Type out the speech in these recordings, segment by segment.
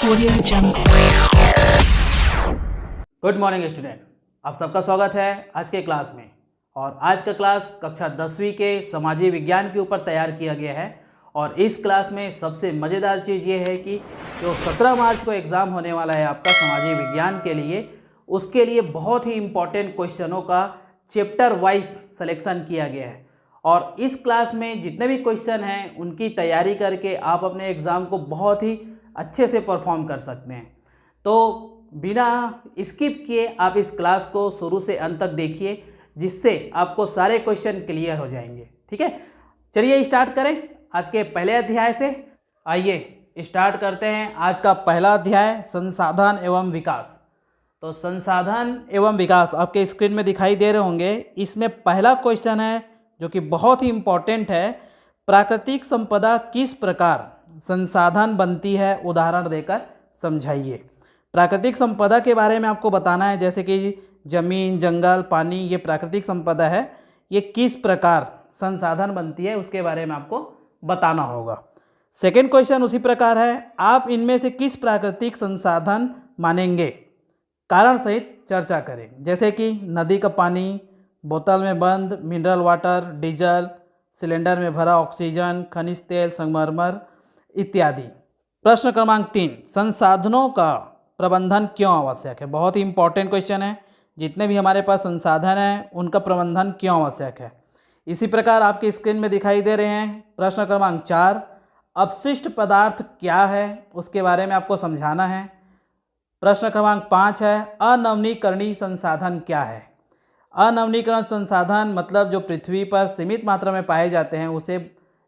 Audio Jungle. Good morning student, आप सबका स्वागत है आज के क्लास में। और आज का क्लास कक्षा 10वीं के सामाजिक विज्ञान के ऊपर तैयार किया गया है। और इस क्लास में सबसे मज़ेदार चीज़ ये है कि जो 17 मार्च को एग्ज़ाम होने वाला है आपका सामाजिक विज्ञान के लिए, उसके लिए बहुत ही इम्पोर्टेंट क्वेश्चनों का चैप्टर वाइज सिलेक्शन किया गया है। और इस क्लास में जितने भी क्वेश्चन हैं उनकी तैयारी करके आप अपने एग्ज़ाम को बहुत ही अच्छे से परफॉर्म कर सकते हैं। तो बिना स्किप किए आप इस क्लास को शुरू से अंत तक देखिए, जिससे आपको सारे क्वेश्चन क्लियर हो जाएंगे। ठीक है, चलिए स्टार्ट करें आज के पहले अध्याय से। आइए स्टार्ट करते हैं आज का पहला अध्याय, संसाधन एवं विकास। तो संसाधन एवं विकास आपके स्क्रीन में दिखाई दे रहे होंगे। इसमें पहला क्वेश्चन है जो कि बहुत ही इम्पोर्टेंट है, प्राकृतिक संपदा किस प्रकार संसाधन बनती है, उदाहरण देकर समझाइए। प्राकृतिक संपदा के बारे में आपको बताना है, जैसे कि जमीन, जंगल, पानी, ये प्राकृतिक संपदा है, ये किस प्रकार संसाधन बनती है उसके बारे में आपको बताना होगा। सेकंड क्वेश्चन उसी प्रकार है, आप इनमें से किस प्राकृतिक संसाधन मानेंगे, कारण सहित चर्चा करें। जैसे कि नदी का पानी, बोतल में बंद मिनरल वाटर, डीजल, सिलेंडर में भरा ऑक्सीजन, खनिज तेल, संगमरमर इत्यादि। प्रश्न क्रमांक 3, संसाधनों का प्रबंधन क्यों आवश्यक है। बहुत ही इंपॉर्टेंट क्वेश्चन है। जितने भी हमारे पास संसाधन हैं उनका प्रबंधन क्यों आवश्यक है। इसी प्रकार आपकी स्क्रीन में दिखाई दे रहे हैं। प्रश्न क्रमांक 4, अपशिष्ट पदार्थ क्या है उसके बारे में आपको समझाना है। प्रश्न क्रमांक 5 है, अनवीनीकरणीय संसाधन क्या है। अनवीनीकरण संसाधन मतलब जो पृथ्वी पर सीमित मात्रा में पाए जाते हैं, उसे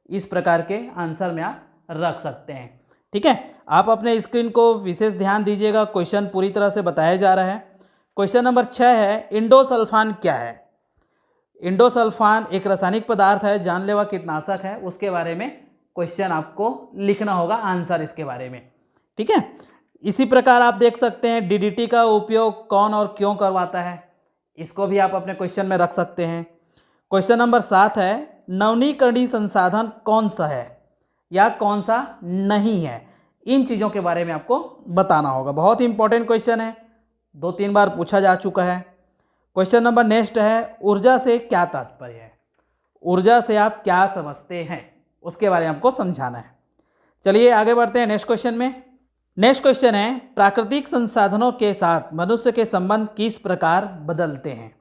इस प्रकार के आंसर में आप रख सकते हैं। ठीक है, आप अपने स्क्रीन को विशेष ध्यान दीजिएगा, क्वेश्चन पूरी तरह से बताया जा रहा है। क्वेश्चन नंबर 6 है, इंडोसल्फान क्या है। इंडोसल्फान एक रासायनिक पदार्थ है, जानलेवा कीटनाशक है, उसके बारे में क्वेश्चन आपको लिखना होगा, आंसर इसके बारे में। ठीक है, इसी प्रकार आप देख सकते हैं डीडीटी का उपयोग कौन और क्यों करवाता है, इसको भी आप अपने क्वेश्चन में रख सकते हैं। क्वेश्चन नंबर 7 है, नवीनीकरणीय संसाधन कौन सा है या कौन सा नहीं है, इन चीज़ों के बारे में आपको बताना होगा। बहुत ही इंपॉर्टेंट क्वेश्चन है, 2-3 बार पूछा जा चुका है। क्वेश्चन नंबर नेक्स्ट है, ऊर्जा से क्या तात्पर्य है। ऊर्जा से आप क्या समझते हैं उसके बारे में आपको समझाना है। चलिए आगे बढ़ते हैं नेक्स्ट क्वेश्चन में। नेक्स्ट क्वेश्चन है, प्राकृतिक संसाधनों के साथ मनुष्य के संबंध किस प्रकार बदलते हैं,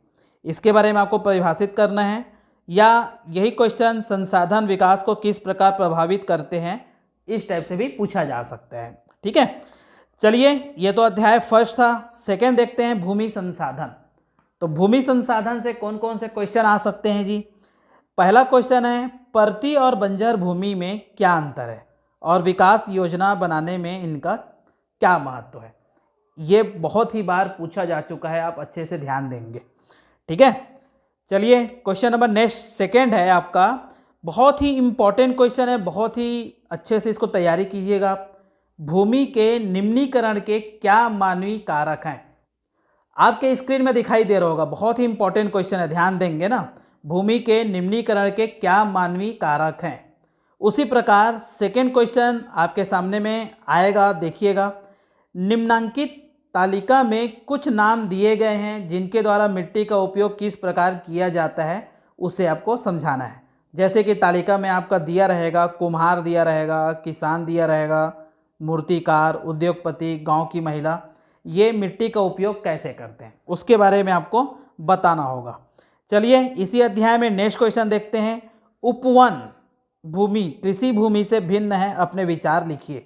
इसके बारे में आपको परिभाषित करना है। या यही क्वेश्चन संसाधन विकास को किस प्रकार प्रभावित करते हैं, इस टाइप से भी पूछा जा सकता है। ठीक है, चलिए ये तो अध्याय फर्स्ट था। सेकंड देखते हैं, भूमि संसाधन। तो भूमि संसाधन से कौन कौन से क्वेश्चन आ सकते हैं जी। पहला क्वेश्चन है, परती और बंजर भूमि में क्या अंतर है और विकास योजना बनाने में इनका क्या महत्व है। ये बहुत ही बार पूछा जा चुका है, आप अच्छे से ध्यान देंगे। ठीक है, चलिए क्वेश्चन नंबर नेक्स्ट सेकंड है आपका, बहुत ही इंपॉर्टेंट क्वेश्चन है, बहुत ही अच्छे से इसको तैयारी कीजिएगा। भूमि के निम्नीकरण के क्या मानवीय कारक हैं। आपके स्क्रीन में दिखाई दे रहा होगा, बहुत ही इंपॉर्टेंट क्वेश्चन है, ध्यान देंगे ना। भूमि के निम्नीकरण के क्या मानवीय कारक हैं। उसी प्रकार सेकंड क्वेश्चन आपके सामने में आएगा, देखिएगा। निम्नांकित तालिका में कुछ नाम दिए गए हैं जिनके द्वारा मिट्टी का उपयोग किस प्रकार किया जाता है, उसे आपको समझाना है। जैसे कि तालिका में आपका दिया रहेगा, कुम्हार दिया रहेगा, किसान दिया रहेगा, मूर्तिकार, उद्योगपति, गांव की महिला, ये मिट्टी का उपयोग कैसे करते हैं उसके बारे में आपको बताना होगा। चलिए इसी अध्याय में नेक्स्ट क्वेश्चन देखते हैं, उपवन भूमि कृषि भूमि से भिन्न है, अपने विचार लिखिए।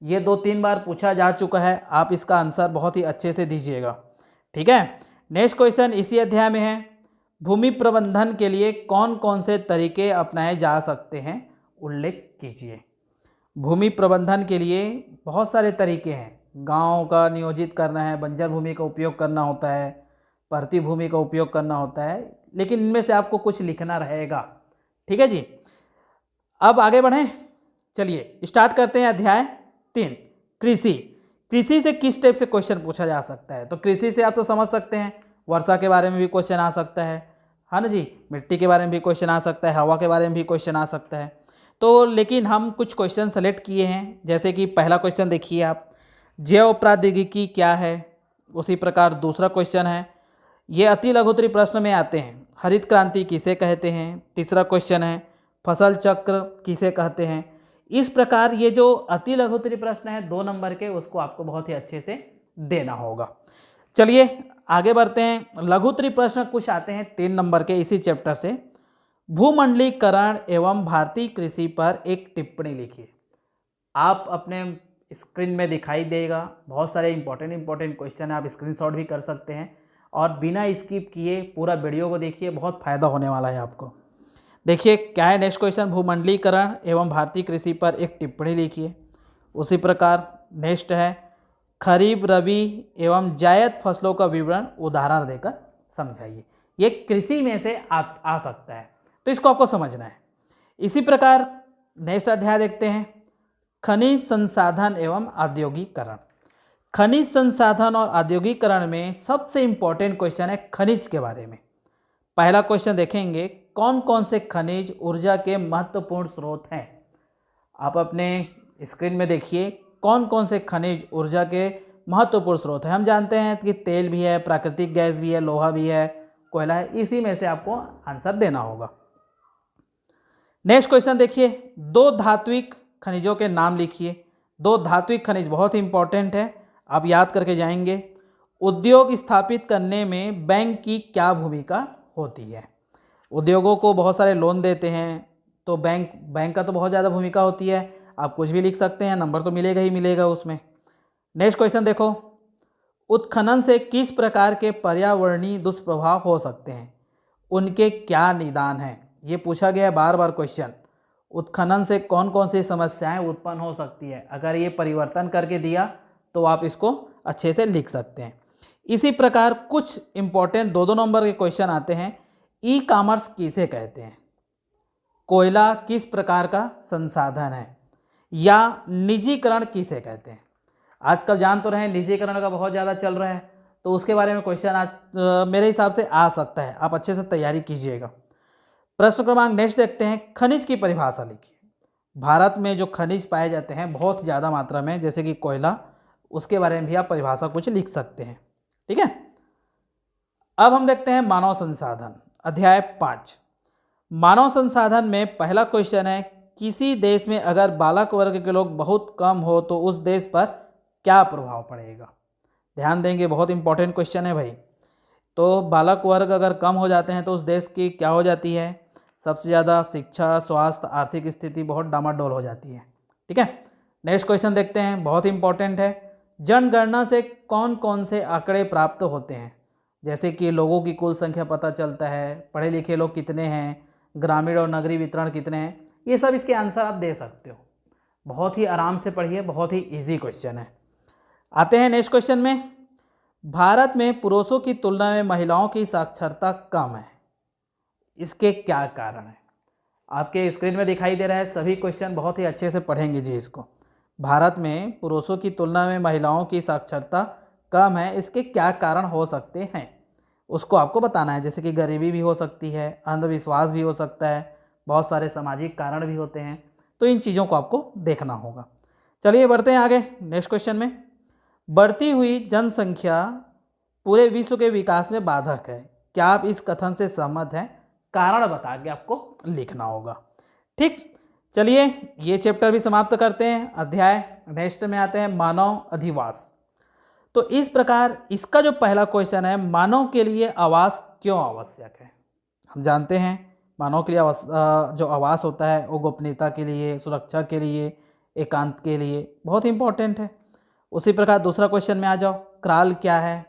ये 2-3 बार पूछा जा चुका है, आप इसका आंसर बहुत ही अच्छे से दीजिएगा। ठीक है, नेक्स्ट क्वेश्चन इसी अध्याय में है, भूमि प्रबंधन के लिए कौन कौन से तरीके अपनाए जा सकते हैं, उल्लेख कीजिए। भूमि प्रबंधन के लिए बहुत सारे तरीके हैं। गांव का नियोजित करना है, बंजर भूमि का उपयोग करना होता है, परती भूमि का उपयोग करना होता है, लेकिन इनमें से आपको कुछ लिखना रहेगा। ठीक है जी, अब आगे बढ़ें। चलिए स्टार्ट करते हैं अध्याय 3, कृषि। कृषि से किस टाइप से क्वेश्चन पूछा जा सकता है। तो कृषि से आप तो समझ सकते हैं, वर्षा के बारे में भी क्वेश्चन आ सकता है ना जी, मिट्टी के बारे में भी क्वेश्चन आ सकता है, हवा के बारे में भी क्वेश्चन आ सकता है। तो लेकिन हम कुछ क्वेश्चन सेलेक्ट किए हैं, जैसे कि पहला क्वेश्चन देखिए आप, जैव प्रौद्योगिकी क्या है। उसी प्रकार दूसरा क्वेश्चन है, ये अति लघुत्तरी प्रश्न में आते हैं, हरित क्रांति किसे कहते हैं। तीसरा क्वेश्चन है, फसल चक्र किसे कहते हैं। इस प्रकार ये जो अति लघुत्तरी प्रश्न है 2 नंबर के, उसको आपको बहुत ही अच्छे से देना होगा। चलिए आगे बढ़ते हैं। लघुत्तरी प्रश्न कुछ आते हैं 3 नंबर के इसी चैप्टर से। भूमंडलीकरण एवं भारतीय कृषि पर एक टिप्पणी लिखिए। आप अपने स्क्रीन में दिखाई देगा, बहुत सारे इंपॉर्टेंट क्वेश्चन है, आप स्क्रीनशॉट भी कर सकते हैं और बिना स्किप किए पूरा वीडियो को देखिए, बहुत फायदा होने वाला है आपको। देखिए क्या है नेक्स्ट क्वेश्चन, भूमंडलीकरण एवं भारतीय कृषि पर एक टिप्पणी लिखिए। उसी प्रकार नेक्स्ट है, खरीफ रबी एवं जायद फसलों का विवरण उदाहरण देकर समझाइए। ये कृषि में से आ सकता है, तो इसको आपको समझना है। इसी प्रकार नेक्स्ट अध्याय देखते हैं, खनिज संसाधन एवं औद्योगिकरण। खनिज संसाधन और औद्योगिकरण में सबसे इंपॉर्टेंट क्वेश्चन है खनिज के बारे में। पहला क्वेश्चन देखेंगे, कौन कौन से खनिज ऊर्जा के महत्वपूर्ण स्रोत हैं। आप अपने स्क्रीन में देखिए कौन कौन से खनिज ऊर्जा के महत्वपूर्ण स्रोत हैं। हम जानते हैं कि तेल भी है, प्राकृतिक गैस भी है, लोहा भी है, कोयला है, इसी में से आपको आंसर देना होगा। नेक्स्ट क्वेश्चन देखिए, 2 धात्विक खनिजों के नाम लिखिए। 2 धात्विक खनिज बहुत ही इंपॉर्टेंट है, आप याद करके जाएंगे। उद्योग स्थापित करने में बैंक की क्या भूमिका होती है। उद्योगों को बहुत सारे लोन देते हैं, तो बैंक का तो बहुत ज़्यादा भूमिका होती है। आप कुछ भी लिख सकते हैं, नंबर तो मिलेगा ही मिलेगा उसमें। नेक्स्ट क्वेश्चन देखो, उत्खनन से किस प्रकार के पर्यावरणीय दुष्प्रभाव हो सकते हैं, उनके क्या निदान हैं। ये पूछा गया है बार बार क्वेश्चन। उत्खनन से कौन कौन सी समस्याएं उत्पन्न हो सकती है, अगर ये परिवर्तन करके दिया तो आप इसको अच्छे से लिख सकते हैं। इसी प्रकार कुछ इंपॉर्टेंट 2-2 नंबर के क्वेश्चन आते हैं। ई कॉमर्स किसे कहते हैं, कोयला किस प्रकार का संसाधन है, या निजीकरण किसे कहते हैं। आजकल जान तो रहे हैं निजीकरण का बहुत ज़्यादा चल रहा है, तो उसके बारे में क्वेश्चन आज मेरे हिसाब से आ सकता है, आप अच्छे से तैयारी कीजिएगा। प्रश्न क्रमांक नेक्स्ट देखते हैं, खनिज की परिभाषा लिखिए। भारत में जो खनिज पाए जाते हैं बहुत ज़्यादा मात्रा में, जैसे कि कोयला, उसके बारे में भी आप परिभाषा कुछ लिख सकते हैं। ठीक है, अब हम देखते हैं मानव संसाधन, अध्याय 5। मानव संसाधन में पहला क्वेश्चन है, किसी देश में अगर बालक वर्ग के लोग बहुत कम हो तो उस देश पर क्या प्रभाव पड़ेगा। ध्यान देंगे, बहुत इंपॉर्टेंट क्वेश्चन है भाई। तो बालक वर्ग अगर कम हो जाते हैं तो उस देश की क्या हो जाती है, सबसे ज़्यादा शिक्षा, स्वास्थ्य, आर्थिक स्थिति बहुत डामाडोल हो जाती है। ठीक है, नेक्स्ट क्वेश्चन देखते हैं, बहुत इंपॉर्टेंट है। जनगणना से कौन कौन से आंकड़े प्राप्त होते हैं, जैसे कि लोगों की कुल संख्या पता चलता है, पढ़े लिखे लोग कितने हैं, ग्रामीण और नगरीय वितरण कितने हैं, ये सब इसके आंसर आप दे सकते हो। बहुत ही आराम से पढ़िए, बहुत ही इजी क्वेश्चन है। आते हैं नेक्स्ट क्वेश्चन में, भारत में पुरुषों की तुलना में महिलाओं की साक्षरता कम है, इसके क्या कारण है। आपके स्क्रीन में दिखाई दे रहा है, सभी क्वेश्चन बहुत ही अच्छे से पढ़ेंगे जी इसको। भारत में पुरुषों की तुलना में महिलाओं की साक्षरता कम है, इसके क्या कारण हो सकते हैं, उसको आपको बताना है। जैसे कि गरीबी भी हो सकती है, अंधविश्वास भी हो सकता है, बहुत सारे सामाजिक कारण भी होते हैं, तो इन चीज़ों को आपको देखना होगा। चलिए बढ़ते हैं आगे नेक्स्ट क्वेश्चन में, बढ़ती हुई जनसंख्या पूरे विश्व के विकास में बाधक है, क्या आप इस कथन से सहमत हैं, कारण बता के आपको लिखना होगा। ठीक, चलिए ये चैप्टर भी समाप्त करते हैं। अध्याय नेक्स्ट में आते हैं, मानव अधिवास। तो इस प्रकार इसका जो पहला क्वेश्चन है, मानव के लिए आवास क्यों आवश्यक है। हम जानते हैं मानव के लिए जो आवास होता है वो गोपनीयता के लिए, सुरक्षा के लिए, एकांत के लिए बहुत इंपॉर्टेंट है। उसी प्रकार दूसरा क्वेश्चन में आ जाओ, क्राल क्या है।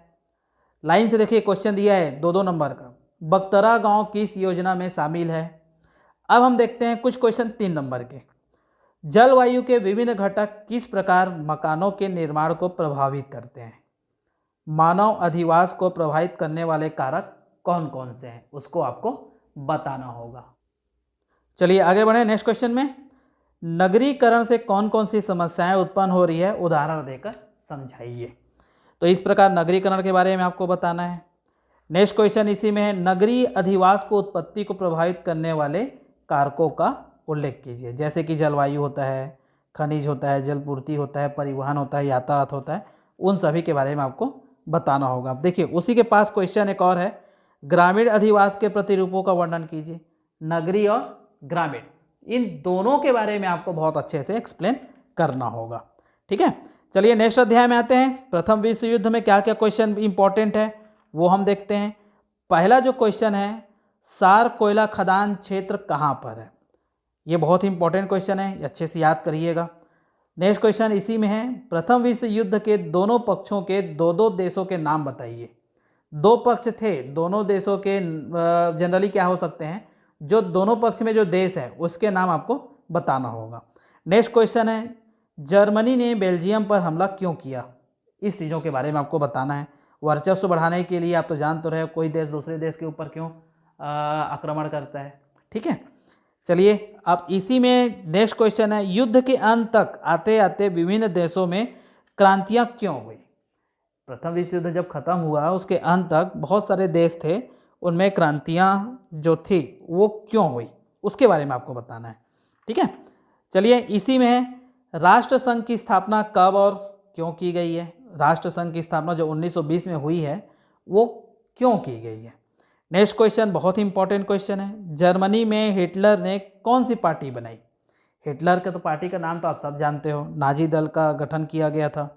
लाइन से देखिए क्वेश्चन दिया है 2-2 नंबर का, बगतरा गांव किस योजना में शामिल है। अब हम देखते हैं कुछ क्वेश्चन 3 नंबर के, जलवायु के विभिन्न घटक किस प्रकार मकानों के निर्माण को प्रभावित करते हैं। मानव अधिवास को प्रभावित करने वाले कारक कौन कौन से हैं, उसको आपको बताना होगा। चलिए आगे बढ़े नेक्स्ट क्वेश्चन में, नगरीकरण से कौन कौन सी समस्याएं उत्पन्न हो रही है, उदाहरण देकर समझाइए। तो इस प्रकार नगरीकरण के बारे में आपको बताना है। नेक्स्ट क्वेश्चन इसी में है, नगरीय अधिवास को उत्पत्ति को प्रभावित करने वाले कारकों का उल्लेख कीजिए, जैसे कि जलवायु होता है, खनिज होता है, जलपूर्ति होता है, परिवहन होता है, यातायात होता है, उन सभी के बारे में आपको बताना होगा। अब देखिए उसी के पास क्वेश्चन एक और है, ग्रामीण अधिवास के प्रतिरूपों का वर्णन कीजिए। नगरीय और ग्रामीण, इन दोनों के बारे में आपको बहुत अच्छे से एक्सप्लेन करना होगा। ठीक है, चलिए नेक्स्ट अध्याय में आते हैं। प्रथम विश्व युद्ध में क्या क्या क्वेश्चन इंपॉर्टेंट है वो हम देखते हैं। पहला जो क्वेश्चन है, सार कोयला खदान क्षेत्र कहाँ पर है, ये बहुत ही इंपॉर्टेंट क्वेश्चन है, अच्छे से याद करिएगा। नेक्स्ट क्वेश्चन इसी में है, प्रथम विश्व युद्ध के दोनों पक्षों के दो दो देशों के नाम बताइए। दो पक्ष थे, दोनों देशों के जनरली क्या हो सकते हैं, जो दोनों पक्ष में जो देश है उसके नाम आपको बताना होगा। नेक्स्ट क्वेश्चन है, जर्मनी ने बेल्जियम पर हमला क्यों किया, इस चीज़ों के बारे में आपको बताना है। वर्चस्व बढ़ाने के लिए, आप तो जान तो रहे, कोई देश दूसरे देश के ऊपर क्यों आक्रमण करता है। ठीक है, चलिए अब इसी में नेक्स्ट क्वेश्चन है, युद्ध के अंत तक आते आते विभिन्न देशों में क्रांतियां क्यों हुई। प्रथम विश्व युद्ध जब खत्म हुआ उसके अंत तक बहुत सारे देश थे, उनमें क्रांतियां जो थी वो क्यों हुई, उसके बारे में आपको बताना है। ठीक है, चलिए इसी में है, राष्ट्र संघ की स्थापना कब और क्यों की गई है। राष्ट्र संघ की स्थापना जो 1920 में हुई है वो क्यों की गई है। नेक्स्ट क्वेश्चन बहुत ही इंपॉर्टेंट क्वेश्चन है, जर्मनी में हिटलर ने कौन सी पार्टी बनाई। हिटलर के तो पार्टी का नाम तो आप सब जानते हो, नाजी दल का गठन किया गया था।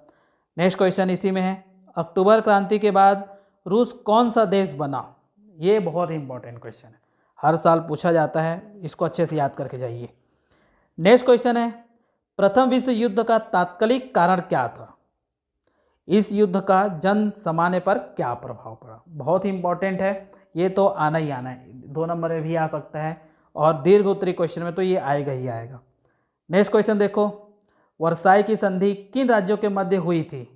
नेक्स्ट क्वेश्चन इसी में है, अक्टूबर क्रांति के बाद रूस कौन सा देश बना। ये बहुत ही इंपॉर्टेंट क्वेश्चन है, हर साल पूछा जाता है, इसको अच्छे से याद करके जाइए। नेक्स्ट क्वेश्चन है, प्रथम विश्व युद्ध का तात्कालिक कारण क्या था। इस युद्ध का जन सामान्य पर क्या प्रभाव पड़ा। बहुत ही इंपॉर्टेंट है, ये तो आना ही आना है, 2 नंबर में भी आ सकता है और दीर्घ उत्तरी क्वेश्चन में तो ये आएगा ही आएगा। नेक्स्ट क्वेश्चन देखो, वर्साई की संधि किन राज्यों के मध्य हुई थी।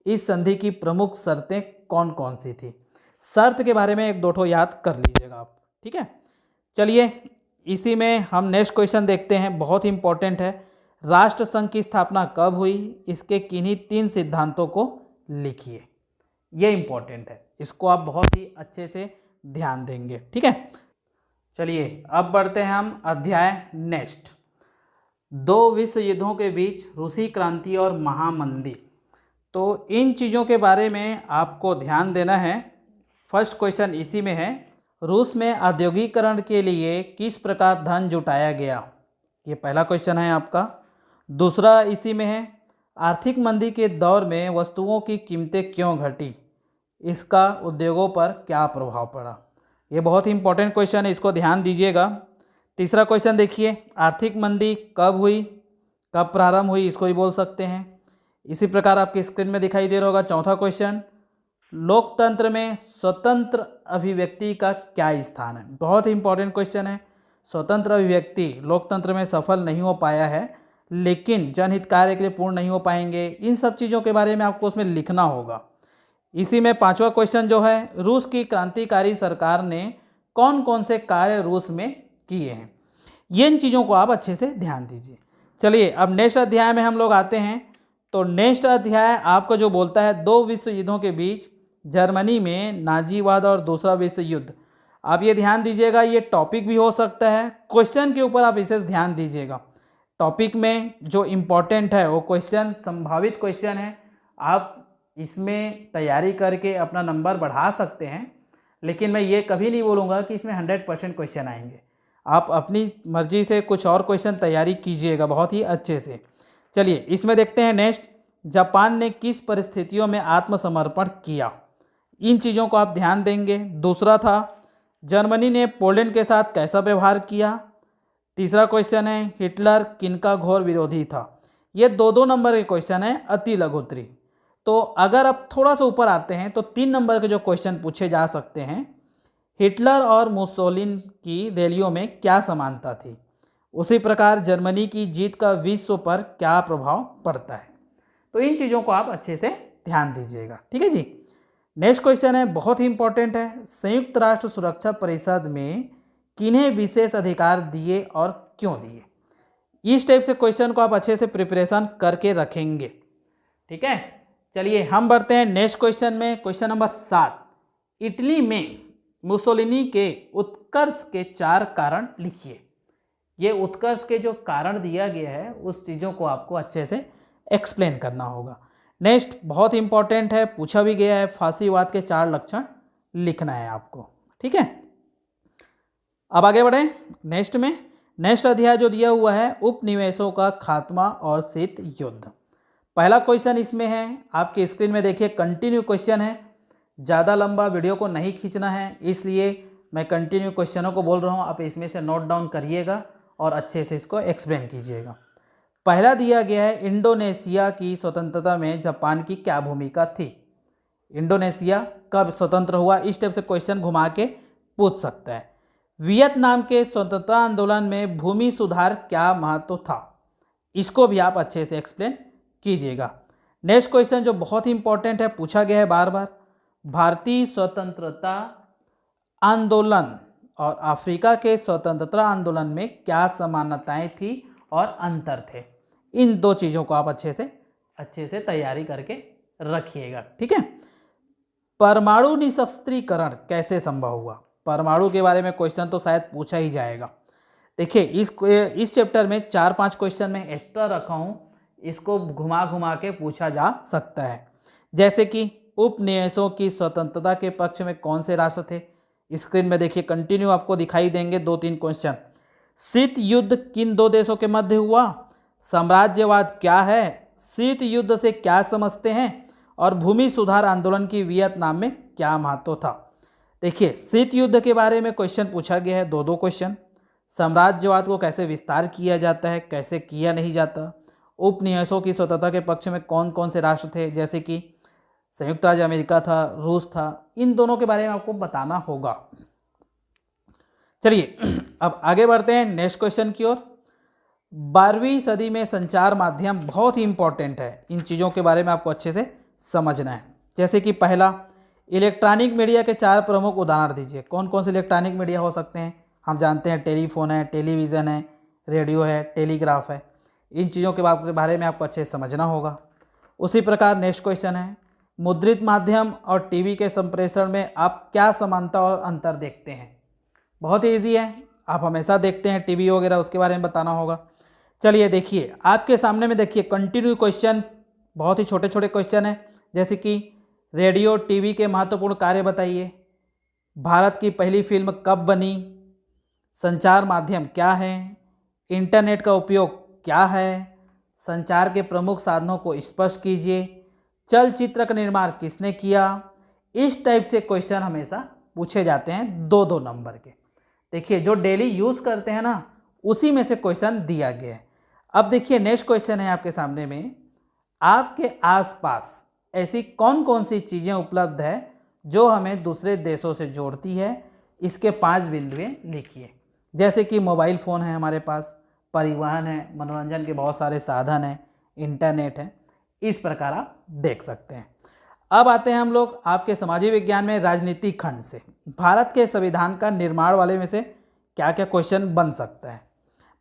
इस संधि की प्रमुख शर्तें कौन कौन सी थी। शर्त के बारे में 1-2 याद कर लीजिएगा आप। ठीक है, चलिए इसी में हम नेक्स्ट क्वेश्चन देखते हैं, बहुत ही इंपॉर्टेंट है, राष्ट्र संघ की स्थापना कब हुई, इसके किन्हीं 3 सिद्धांतों को लिखिए। ये इंपॉर्टेंट है, इसको आप बहुत ही अच्छे से ध्यान देंगे। ठीक है, चलिए अब बढ़ते हैं हम अध्याय नेक्स्ट, 2 विश्व युद्धों के बीच रूसी क्रांति और महामंदी। तो इन चीज़ों के बारे में आपको ध्यान देना है। फर्स्ट क्वेश्चन इसी में है, रूस में औद्योगिकरण के लिए किस प्रकार धन जुटाया गया। ये पहला क्वेश्चन है आपका। दूसरा इसी में है, आर्थिक मंदी के दौर में वस्तुओं की कीमतें क्यों घटी, इसका उद्योगों पर क्या प्रभाव पड़ा। ये बहुत ही इंपॉर्टेंट क्वेश्चन है, इसको ध्यान दीजिएगा। तीसरा क्वेश्चन देखिए, आर्थिक मंदी कब हुई, कब प्रारंभ हुई, इसको भी बोल सकते हैं। इसी प्रकार आपकी स्क्रीन में दिखाई दे रहा होगा चौथा क्वेश्चन, लोकतंत्र में स्वतंत्र अभिव्यक्ति का क्या स्थान है। बहुत ही इंपॉर्टेंट क्वेश्चन है, स्वतंत्र अभिव्यक्ति लोकतंत्र में सफल नहीं हो पाया है, लेकिन जनहित कार्य के लिए पूर्ण नहीं हो पाएंगे, इन सब चीज़ों के बारे में आपको उसमें लिखना होगा। इसी में पांचवा क्वेश्चन जो है, रूस की क्रांतिकारी सरकार ने कौन कौन से कार्य रूस में किए हैं। ये इन चीज़ों को आप अच्छे से ध्यान दीजिए। चलिए अब नेक्स्ट अध्याय में हम लोग आते हैं। तो नेक्स्ट अध्याय आपको जो बोलता है 2 विश्व युद्धों के बीच जर्मनी में नाजीवाद और दूसरा विश्व युद्ध। आप ये ध्यान दीजिएगा, ये टॉपिक भी हो सकता है, क्वेश्चन के ऊपर आप विशेष ध्यान दीजिएगा। टॉपिक में जो इम्पोर्टेंट है वो क्वेश्चन संभावित क्वेश्चन है, आप इसमें तैयारी करके अपना नंबर बढ़ा सकते हैं, लेकिन मैं ये कभी नहीं बोलूँगा कि इसमें 100% क्वेश्चन आएंगे। आप अपनी मर्जी से कुछ और क्वेश्चन तैयारी कीजिएगा बहुत ही अच्छे से। चलिए इसमें देखते हैं नेक्स्ट, जापान ने किस परिस्थितियों में आत्मसमर्पण किया, इन चीज़ों को आप ध्यान देंगे। दूसरा था, जर्मनी ने पोलैंड के साथ कैसा व्यवहार किया। तीसरा क्वेश्चन है, हिटलर किनका घोर विरोधी था। ये 2-2 नंबर के क्वेश्चन है, अति लघुत्तरी। तो अगर आप थोड़ा सा ऊपर आते हैं तो 3 नंबर के जो क्वेश्चन पूछे जा सकते हैं, हिटलर और मुसोलिनी की रैलियों में क्या समानता थी। उसी प्रकार जर्मनी की जीत का विश्व पर क्या प्रभाव पड़ता है। तो इन चीज़ों को आप अच्छे से ध्यान दीजिएगा। ठीक है जी। नेक्स्ट क्वेश्चन है, बहुत ही इंपॉर्टेंट है, संयुक्त राष्ट्र सुरक्षा परिषद में किन्हें विशेष अधिकार दिए और क्यों दिए। इस टाइप से क्वेश्चन को आप अच्छे से प्रिपरेशन करके रखेंगे। ठीक है, चलिए हम बढ़ते हैं नेक्स्ट क्वेश्चन में। क्वेश्चन नंबर 7, इटली में मुसोलिनी के उत्कर्ष के 4 कारण लिखिए। ये उत्कर्ष के जो कारण दिया गया है उस चीज़ों को आपको अच्छे से एक्सप्लेन करना होगा। नेक्स्ट बहुत इंपॉर्टेंट है, पूछा भी गया है, फासीवाद के 4 लक्षण लिखना है आपको, ठीक है। अब आगे बढ़ें नेक्स्ट में। नेक्स्ट अध्याय जो दिया हुआ है उपनिवेशों का खात्मा और शीत युद्ध। पहला क्वेश्चन इसमें है, आपकी स्क्रीन में देखिए कंटिन्यू क्वेश्चन है। ज़्यादा लंबा वीडियो को नहीं खींचना है, इसलिए मैं कंटिन्यू क्वेश्चनों को बोल रहा हूँ, आप इसमें से नोट डाउन करिएगा और अच्छे से इसको एक्सप्लेन कीजिएगा। पहला दिया गया है, इंडोनेशिया की स्वतंत्रता में जापान की क्या भूमिका थी। इंडोनेशिया कब स्वतंत्र हुआ, इस टाइप से क्वेश्चन घुमा के पूछ सकता है। वियतनाम के स्वतंत्रता आंदोलन में भूमि सुधार क्या महत्व था, इसको भी आप अच्छे से एक्सप्लेन कीजिएगा। नेक्स्ट क्वेश्चन जो बहुत ही इंपॉर्टेंट है, पूछा गया है बार बार, भारतीय स्वतंत्रता आंदोलन और अफ्रीका के स्वतंत्रता आंदोलन में क्या समानताएं थी और अंतर थे। इन दो चीज़ों को आप अच्छे से तैयारी करके रखिएगा, ठीक है। परमाणु निशस्त्रीकरण कैसे संभव हुआ, परमाणु के बारे में क्वेश्चन तो शायद पूछा ही जाएगा। देखिए इस चैप्टर में 4-5 क्वेश्चन में एक्स्ट्रा रखा हूँ, इसको घुमा घुमा के पूछा जा सकता है। जैसे कि उपनिवेशों की स्वतंत्रता के पक्ष में कौन से राष्ट्र थे, स्क्रीन में देखिए कंटिन्यू आपको दिखाई देंगे 2-3 क्वेश्चन। शीत युद्ध किन 2 देशों के मध्य हुआ, साम्राज्यवाद क्या है, शीत युद्ध से क्या समझते हैं, और भूमि सुधार आंदोलन की वियतनाम में क्या महत्व था। देखिए शीत युद्ध के बारे में क्वेश्चन पूछा गया है, 2 क्वेश्चन। साम्राज्यवाद को कैसे विस्तार किया जाता है, कैसे किया नहीं जाता। उपनिवेशों की स्वतंत्रता के पक्ष में कौन कौन से राष्ट्र थे, जैसे कि संयुक्त राज्य अमेरिका था, रूस था, इन दोनों के बारे में आपको बताना होगा। चलिए अब आगे बढ़ते हैं नेक्स्ट क्वेश्चन की ओर। 12वीं सदी में संचार माध्यम बहुत ही इंपॉर्टेंट है, इन चीज़ों के बारे में आपको अच्छे से समझना है। जैसे कि पहला, इलेक्ट्रॉनिक मीडिया के 4 प्रमुख उदाहरण दीजिए। कौन कौन से इलेक्ट्रॉनिक मीडिया हो सकते हैं, हम जानते हैं टेलीफोन है, टेलीविज़न है, रेडियो है, टेलीग्राफ है। इन चीज़ों के बारे में आपको अच्छे से समझना होगा। उसी प्रकार नेक्स्ट क्वेश्चन है, मुद्रित माध्यम और टीवी के संप्रेषण में आप क्या समानता और अंतर देखते हैं। बहुत ही ईजी है, आप हमेशा देखते हैं टीवी वगैरह, उसके बारे में बताना होगा। चलिए देखिए आपके सामने में देखिए कंटिन्यू क्वेश्चन, बहुत ही छोटे छोटे क्वेश्चन हैं। जैसे कि रेडियो टीवी के महत्वपूर्ण कार्य बताइए, भारत की पहली फिल्म कब बनी, संचार माध्यम क्या है, इंटरनेट का उपयोग क्या है, संचार के प्रमुख साधनों को स्पष्ट कीजिए, चलचित्र का निर्माण किसने किया। इस टाइप से क्वेश्चन हमेशा पूछे जाते हैं 2-2 नंबर के। देखिए जो डेली यूज़ करते हैं ना, उसी में से क्वेश्चन दिया गया है। अब देखिए नेक्स्ट क्वेश्चन है आपके सामने में, आपके आसपास ऐसी कौन कौन सी चीज़ें उपलब्ध है जो हमें दूसरे देशों से जोड़ती है, इसके 5 बिंदुएं लिखिए। जैसे कि मोबाइल फ़ोन है हमारे पास, परिवहन है, मनोरंजन के बहुत सारे साधन हैं, इंटरनेट है, इस प्रकार आप देख सकते हैं। अब आते हैं हम लोग आपके सामाजिक विज्ञान में राजनीतिक खंड से। भारत के संविधान का निर्माण वाले में से क्या क्या क्वेश्चन बन सकता है।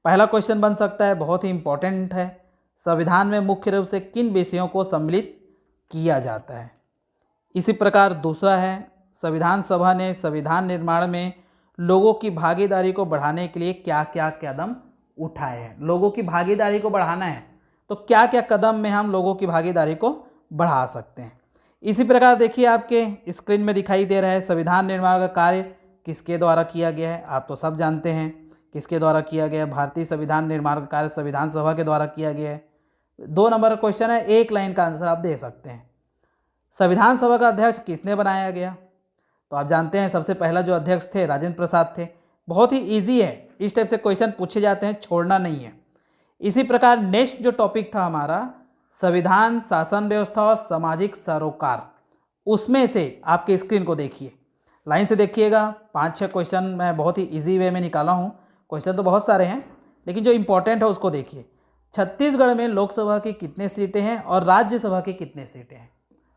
पहला क्वेश्चन बन सकता है, बहुत ही इंपॉर्टेंट है, संविधान में मुख्य रूप से किन विषयों को सम्मिलित किया जाता है। इसी प्रकार दूसरा है, संविधान सभा ने संविधान निर्माण में लोगों की भागीदारी को बढ़ाने के लिए क्या क्या कदम उठाए हैं। लोगों की भागीदारी को बढ़ाना है तो क्या क्या कदम में हम लोगों की भागीदारी को बढ़ा सकते हैं। इसी प्रकार देखिए आपके स्क्रीन में दिखाई दे रहा है, संविधान निर्माण का कार्य किसके द्वारा किया गया है। आप तो सब जानते हैं किसके द्वारा किया गया है, भारतीय संविधान निर्माण का कार्य संविधान सभा के द्वारा किया गया है। 2 नंबर का क्वेश्चन है, 1 लाइन का आंसर आप दे सकते हैं। संविधान सभा का अध्यक्ष किसने बनाया गया, तो आप जानते हैं सबसे पहला जो अध्यक्ष थे राजेंद्र प्रसाद थे। बहुत ही ईजी है, इस टाइप से क्वेश्चन पूछे जाते हैं, छोड़ना नहीं है। इसी प्रकार नेक्स्ट जो टॉपिक था हमारा, संविधान, शासन व्यवस्था और सामाजिक सरोकार, उसमें से आपके स्क्रीन को देखिए, लाइन से देखिएगा। 5-6 क्वेश्चन मैं बहुत ही इजी वे में निकाला हूँ। क्वेश्चन तो बहुत सारे हैं, लेकिन जो इंपॉर्टेंट है उसको देखिए। छत्तीसगढ़ में लोकसभा की कितने सीटें हैं और राज्यसभा की कितने सीटें हैं।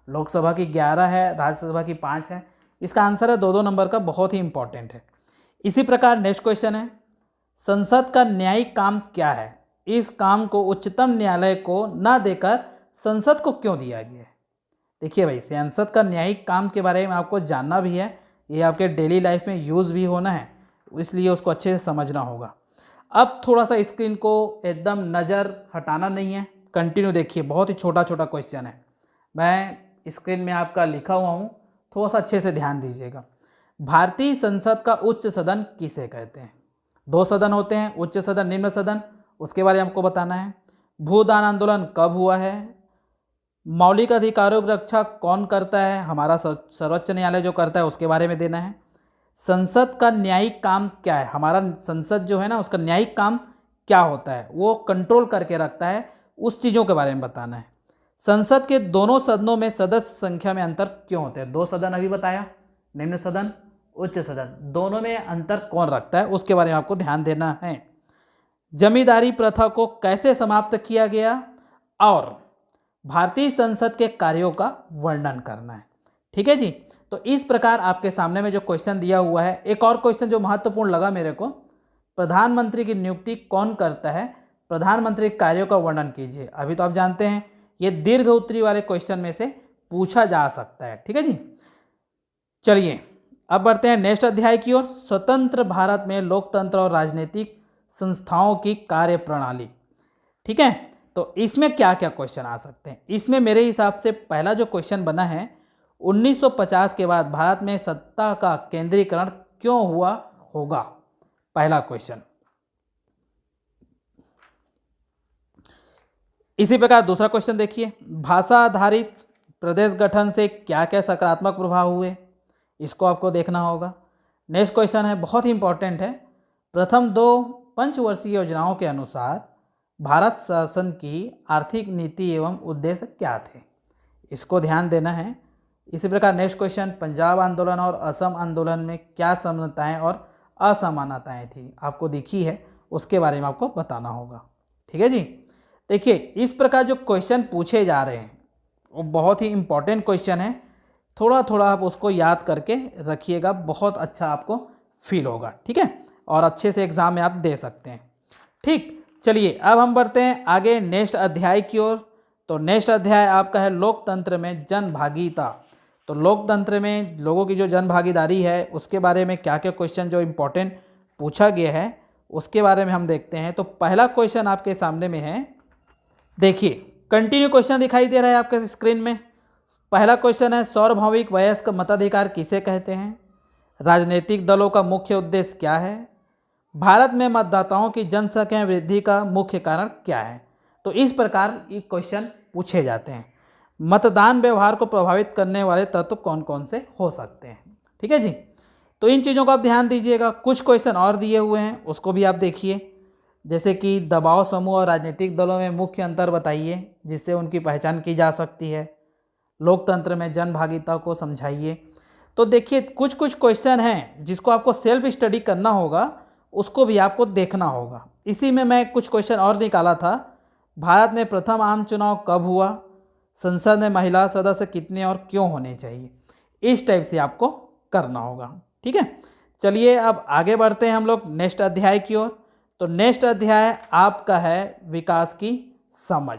लोकसभा की 11 है, राज्यसभा की 5 है। इसका आंसर है 2-2 नंबर का, बहुत ही इंपॉर्टेंट है। इसी प्रकार नेक्स्ट क्वेश्चन है, संसद का न्यायिक काम क्या है। इस काम को उच्चतम न्यायालय को न देकर संसद को क्यों दिया गया है। देखिए भाई, संसद का न्यायिक काम के बारे में आपको जानना भी है, ये आपके डेली लाइफ में यूज़ भी होना है, इसलिए उसको अच्छे से समझना होगा। अब थोड़ा सा स्क्रीन को एकदम नज़र हटाना नहीं है, कंटिन्यू देखिए, बहुत ही छोटा छोटा क्वेश्चन है। मैं स्क्रीन में आपका लिखा हुआ हूँ, थोड़ा सा अच्छे से ध्यान दीजिएगा। भारतीय संसद का उच्च सदन किसे कहते हैं? 2 सदन होते हैं, उच्च सदन, निम्न सदन, उसके बारे में हमको बताना है। भूदान आंदोलन कब हुआ है? मौलिक अधिकारों की रक्षा कौन करता है? हमारा सर्वोच्च न्यायालय जो करता है, उसके बारे में देना है। संसद का न्यायिक काम क्या है? हमारा संसद जो है ना, उसका न्यायिक काम क्या होता है, वो कंट्रोल करके रखता है, उस चीज़ों के बारे में बताना है। संसद के दोनों सदनों में सदस्य संख्या में अंतर क्यों होते हैं? 2 सदन अभी बताया, निम्न सदन, उच्च सदन, दोनों में अंतर कौन रखता है, उसके बारे में आपको ध्यान देना है। जमींदारी प्रथा को कैसे समाप्त किया गया और भारतीय संसद के कार्यों का वर्णन करना है। ठीक है जी। तो इस प्रकार आपके सामने में जो क्वेश्चन दिया हुआ है, एक और क्वेश्चन जो महत्वपूर्ण लगा मेरे को, प्रधानमंत्री की नियुक्ति कौन करता है? प्रधानमंत्री के कार्यों का वर्णन कीजिए। अभी तो आप जानते हैं ये दीर्घ उत्तरी वाले क्वेश्चन में से पूछा जा सकता है। ठीक है जी। चलिए अब बढ़ते हैं नेक्स्ट अध्याय की ओर, स्वतंत्र भारत में लोकतंत्र और राजनीतिक संस्थाओं की कार्य प्रणाली। ठीक है, तो इसमें क्या क्या क्वेश्चन आ सकते हैं? इसमें मेरे हिसाब से पहला जो क्वेश्चन बना है, 1950 के बाद भारत में सत्ता का केंद्रीकरण क्यों हुआ होगा? पहला क्वेश्चन। इसी प्रकार दूसरा क्वेश्चन देखिए, भाषा आधारित प्रदेश गठन से क्या क्या सकारात्मक प्रभाव हुए? इसको आपको देखना होगा। नेक्स्ट क्वेश्चन है, बहुत ही इंपॉर्टेंट है, प्रथम 2 पंचवर्षीय योजनाओं के अनुसार भारत शासन की आर्थिक नीति एवं उद्देश्य क्या थे? इसको ध्यान देना है। इसी प्रकार नेक्स्ट क्वेश्चन, पंजाब आंदोलन और असम आंदोलन में क्या समानताएं और असमानताएं थी? आपको दिखी है, उसके बारे में आपको बताना होगा। ठीक है जी। देखिए इस प्रकार जो क्वेश्चन पूछे जा रहे हैं वो बहुत ही इंपॉर्टेंट क्वेश्चन है, थोड़ा थोड़ा आप उसको याद करके रखिएगा, बहुत अच्छा आपको फील होगा। ठीक है, और अच्छे से एग्जाम में आप दे सकते हैं। ठीक, चलिए अब हम बढ़ते हैं आगे नेक्स्ट अध्याय की ओर। तो नेक्स्ट अध्याय आपका है लोकतंत्र में जन भागीदारी। तो लोकतंत्र में लोगों की जो जन भागीदारी है उसके बारे में क्या क्या क्वेश्चन जो इम्पोर्टेंट पूछा गया है उसके बारे में हम देखते हैं। तो पहला क्वेश्चन आपके सामने में है, देखिए कंटिन्यू क्वेश्चन दिखाई दे रहा है आपके स्क्रीन में। पहला क्वेश्चन है, सार्वभौमिक वयस्क मताधिकार किसे कहते हैं? राजनीतिक दलों का मुख्य उद्देश्य क्या है? भारत में मतदाताओं की जनसंख्या वृद्धि का मुख्य कारण क्या है? तो इस प्रकार ये क्वेश्चन पूछे जाते हैं। मतदान व्यवहार को प्रभावित करने वाले तत्व कौन कौन से हो सकते हैं? ठीक है जी, तो इन चीज़ों को आप ध्यान दीजिएगा। कुछ क्वेश्चन और दिए हुए हैं, उसको भी आप देखिए, जैसे कि दबाव समूह और राजनीतिक दलों में मुख्य अंतर बताइए जिससे उनकी पहचान की जा सकती है। लोकतंत्र में जन भागीदारी को समझाइए। तो देखिए कुछ कुछ क्वेश्चन हैं जिसको आपको सेल्फ स्टडी करना होगा, उसको भी आपको देखना होगा। इसी में मैं कुछ क्वेश्चन और निकाला था, भारत में प्रथम आम चुनाव कब हुआ? संसद में महिला सदस्य कितने और क्यों होने चाहिए? इस टाइप से आपको करना होगा। ठीक है, चलिए अब आगे बढ़ते हैं हम लोग नेक्स्ट अध्याय की ओर। तो नेक्स्ट अध्याय आपका है विकास की समझ।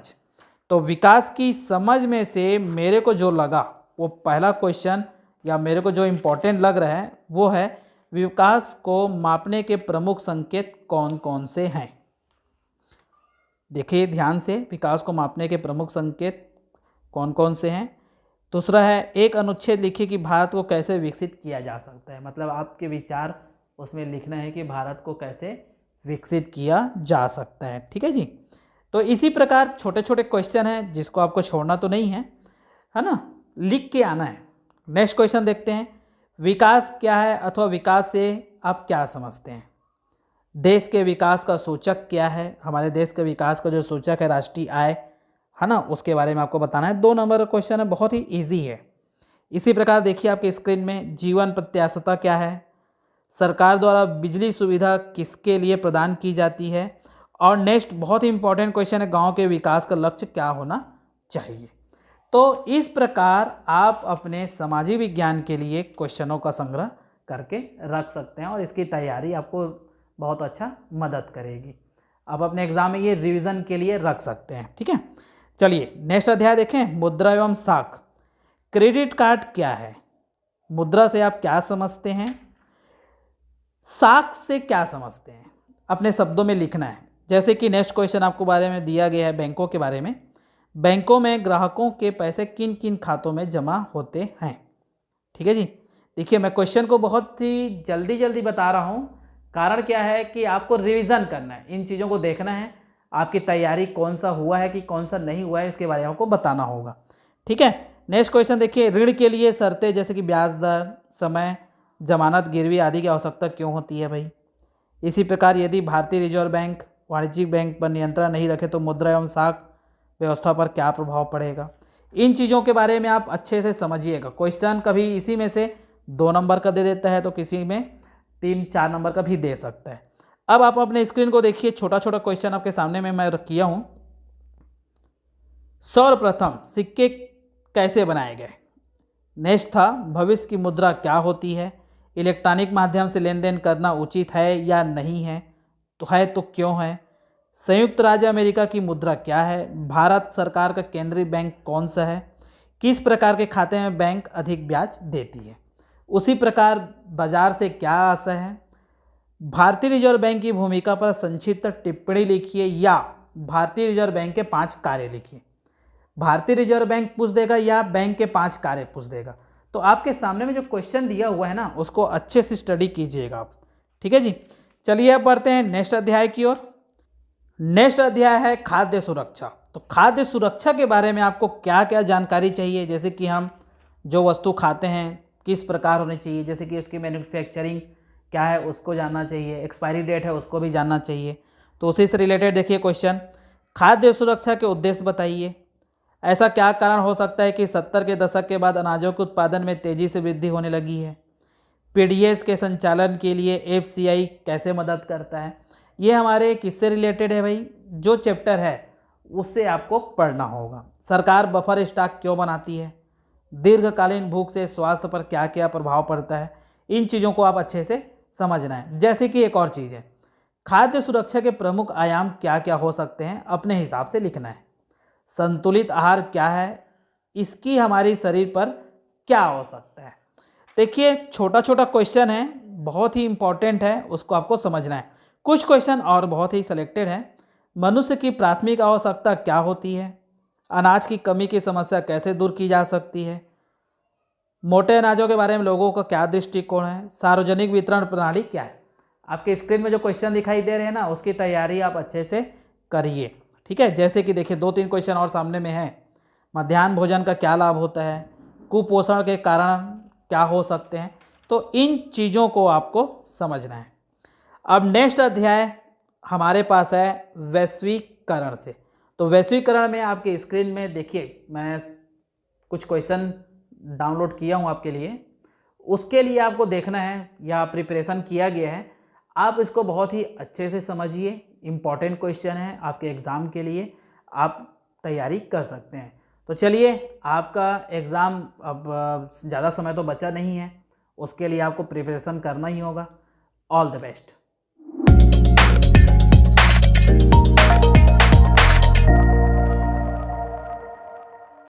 तो विकास की समझ में से मेरे को जो लगा वो पहला क्वेश्चन या मेरे को जो इम्पोर्टेंट लग रहा है वो है, विकास को मापने के प्रमुख संकेत कौन कौन से हैं? देखिए ध्यान से, विकास को मापने के प्रमुख संकेत कौन कौन से हैं। दूसरा है, एक अनुच्छेद लिखिए कि भारत को कैसे विकसित किया जा सकता है। मतलब आपके विचार उसमें लिखना है कि भारत को कैसे विकसित किया जा सकता है। ठीक है जी, तो इसी प्रकार छोटे छोटे क्वेश्चन हैं जिसको आपको छोड़ना तो नहीं है ना, लिख के आना है। नेक्स्ट क्वेश्चन देखते हैं, विकास क्या है अथवा विकास से आप क्या समझते हैं? देश के विकास का सूचक क्या है? हमारे देश के विकास का जो सूचक है राष्ट्रीय आय है ना, उसके बारे में आपको बताना है। 2 नंबर का क्वेश्चन है, बहुत ही इजी है। इसी प्रकार देखिए आपके स्क्रीन में, जीवन प्रत्याशा क्या है? सरकार द्वारा बिजली सुविधा किसके लिए प्रदान की जाती है? और नेक्स्ट बहुत ही इंपॉर्टेंट क्वेश्चन है, गांव के विकास का लक्ष्य क्या होना चाहिए? तो इस प्रकार आप अपने समाजी विज्ञान के लिए क्वेश्चनों का संग्रह करके रख सकते हैं और इसकी तैयारी आपको बहुत अच्छा मदद करेगी। आप अपने एग्जाम में ये रिवीजन के लिए रख सकते हैं। ठीक है, चलिए नेक्स्ट अध्याय देखें, मुद्रा एवं साख। क्रेडिट कार्ड क्या है? मुद्रा से आप क्या समझते हैं? साख से क्या समझते हैं? अपने शब्दों में लिखना है। जैसे कि नेक्स्ट क्वेश्चन आपको बारे में दिया गया है बैंकों के बारे में। बैंकों में ग्राहकों के पैसे किन किन खातों में जमा होते हैं। ठीक है जी। देखिए मैं क्वेश्चन को बहुत ही जल्दी बता रहा हूँ। कारण क्या है कि आपको रिवीजन करना है, इन चीज़ों को देखना है, आपकी तैयारी कौन सा हुआ है कि कौन सा नहीं हुआ है इसके बारे में आपको बताना होगा। ठीक है। नेक्स्ट क्वेश्चन देखिए, ऋण के लिए शर्तें जैसे कि ब्याज दर, समय, जमानत, गिरवी आदि की आवश्यकता क्यों होती है भाई। इसी प्रकार यदि भारतीय रिजर्व बैंक वाणिज्यिक बैंक पर नियंत्रण नहीं रखे तो मुद्रा एवं साख व्यवस्था पर क्या प्रभाव पड़ेगा। इन चीज़ों के बारे में आप अच्छे से समझिएगा। क्वेश्चन कभी इसी में से 2 नंबर का दे देता है तो किसी में 3-4 नंबर का भी दे सकता है। अब आप अपने स्क्रीन को देखिए, छोटा छोटा क्वेश्चन आपके सामने में मैं किया हूं। सर्वप्रथम सिक्के कैसे बनाए गए। नेक्स्ट था भविष्य की मुद्रा क्या होती है। इलेक्ट्रॉनिक माध्यम से लेन देन करना उचित है या नहीं है, तो है तो क्यों है। संयुक्त राज्य अमेरिका की मुद्रा क्या है। भारत सरकार का केंद्रीय बैंक कौन सा है। किस प्रकार के खाते में बैंक अधिक ब्याज देती है। उसी प्रकार बाजार से क्या आशा है। भारतीय रिजर्व बैंक की भूमिका पर संक्षिप्त टिप्पणी लिखिए या भारतीय रिजर्व बैंक के 5 कार्य लिखिए। भारतीय रिजर्व बैंक पूछ देगा या बैंक के 5 कार्य पूछ देगा। तो आपके सामने में जो क्वेश्चन दिया हुआ है ना, उसको अच्छे से स्टडी कीजिएगा आप। ठीक है जी। चलिए अब बढ़ते हैं नेक्स्ट अध्याय की ओर। नेक्स्ट अध्याय है खाद्य सुरक्षा। तो खाद्य सुरक्षा के बारे में आपको क्या क्या जानकारी चाहिए, जैसे कि हम जो वस्तु खाते हैं किस प्रकार होनी चाहिए, जैसे कि उसकी मैन्युफैक्चरिंग क्या है उसको जानना चाहिए, एक्सपायरी डेट है उसको भी जानना चाहिए। तो उसी से रिलेटेड देखिए क्वेश्चन, खाद्य सुरक्षा के उद्देश्य बताइए। ऐसा क्या कारण हो सकता है कि 70 के दशक के बाद अनाजों के उत्पादन में तेजी से वृद्धि होने लगी है। पीडीएस के संचालन के लिए एफसीआई कैसे मदद करता है। ये हमारे किससे रिलेटेड है भाई, जो चैप्टर है उससे आपको पढ़ना होगा। सरकार बफर स्टॉक क्यों बनाती है। दीर्घकालीन भूख से स्वास्थ्य पर क्या क्या प्रभाव पड़ता है। इन चीज़ों को आप अच्छे से समझना है। जैसे कि एक और चीज़ है, खाद्य सुरक्षा के प्रमुख आयाम क्या क्या हो सकते हैं, अपने हिसाब से लिखना है। संतुलित आहार क्या है, इसकी हमारी शरीर पर क्या हो सकता है। देखिए छोटा छोटा क्वेश्चन है, बहुत ही इंपॉर्टेंट है, उसको आपको समझना है। कुछ क्वेश्चन और बहुत ही सिलेक्टेड है। मनुष्य की प्राथमिक आवश्यकता क्या होती है। अनाज की कमी की समस्या कैसे दूर की जा सकती है। मोटे अनाजों के बारे में लोगों का क्या दृष्टिकोण है। सार्वजनिक वितरण प्रणाली क्या है। आपके स्क्रीन में जो क्वेश्चन दिखाई दे रहे हैं ना, उसकी तैयारी आप अच्छे से करिए। ठीक है। जैसे कि देखिए 2-3 क्वेश्चन और सामने में है। मध्याह्न भोजन का क्या लाभ होता है। कुपोषण के कारण क्या हो सकते हैं। तो इन चीज़ों को आपको समझना है। अब नेक्स्ट अध्याय हमारे पास है वैश्वीकरण से। तो वैश्वीकरण में आपके स्क्रीन में देखिए मैं कुछ क्वेश्चन डाउनलोड किया हूँ आपके लिए। उसके लिए आपको देखना है या प्रिपरेशन किया गया है, आप इसको बहुत ही अच्छे से समझिए। इम्पॉर्टेंट क्वेश्चन है आपके एग्ज़ाम के लिए, आप तैयारी कर सकते हैं। तो चलिए, आपका एग्ज़ाम अब ज़्यादा समय तो बचा नहीं है, उसके लिए आपको प्रिपरेशन करना ही होगा। All the best.